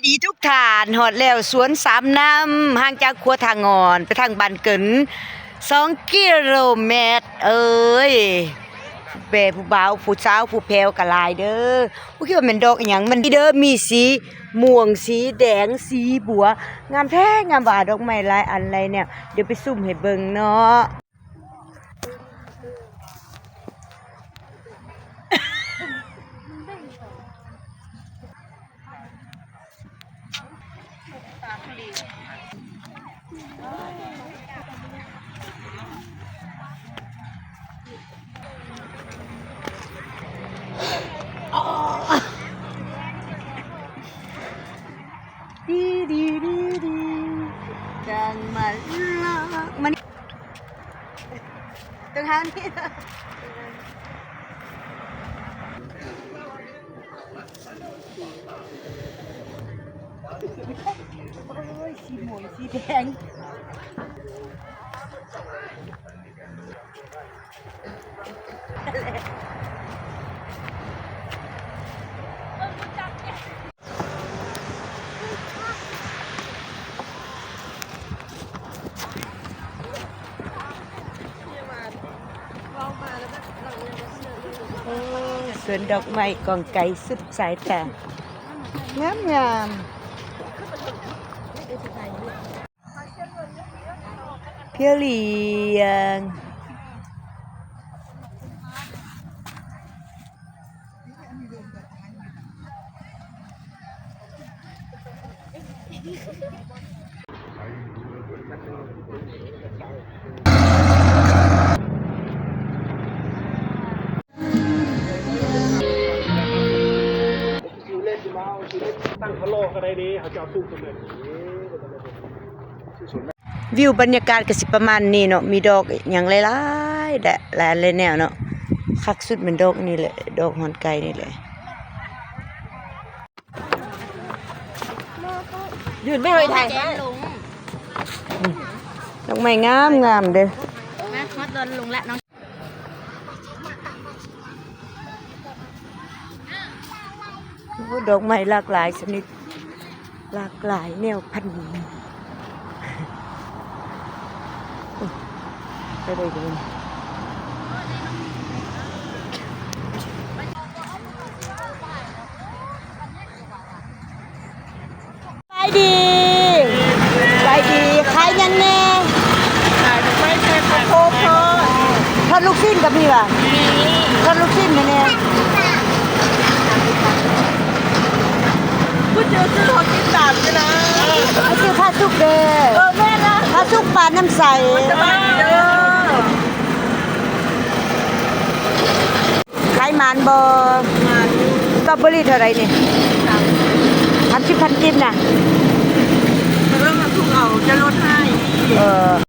ดีทุกท่านหอดแล้วสวนสามน้ำห่างจากครัวทางงอนไปทางบ้านเกิน2 กิโลเมตรเอ้ยเบผู้บ่าวผู้สาวผู้แพวกะลายเด้อผู้คิดว่าเป็นดอกอีหยังมันเด้อมีสีม่วงสีแดงสีบัวงามแท้งามว่าดอกไม้หลายอันไรเนี่ยเดี๋ยวไปซุ่มให้เบิ่งเนาะดีจังมาละมันตรงทางนี้โอ้ยสีม่วงสีแดงสวนดอกไม้กองไก่สุดสายตางามเพียวเหลียงตั้งเขาโลกก็ได้ดีเขาจะเอาสู้กันเลยวิวบรรยากาศก็สิประมาณนี้เนาะมีดอกอย่างหลายๆแต่หลายเลยแนวเนาะคักสุดเป็นดอกนี่แหละดอกหอนไก่นี่แหละยืนไม่เคยถ่ายดอกไม้งามเด้อมาฮอตโดนลุงละน้องดอกไม้หลากหลายชนิดหลากหลายแนวพันธุ์ไปเลยเดินไปดีขายยังแน่ขายไม่ใช่โคโค่ทอดลูกชิ้นกับพี่ป่ะทอดลูกชิ้นแน่กูเจอซื้อทอดกินตามกันนะไอ้ชื่อผ้าซุกเด้อแม่นะผ้าซุกปลาน้ำใสขายหมานบอสตรอเบอรี่เท่าไรนี่พันกินน่ะเริ่มมาทุกเอาจะลดให้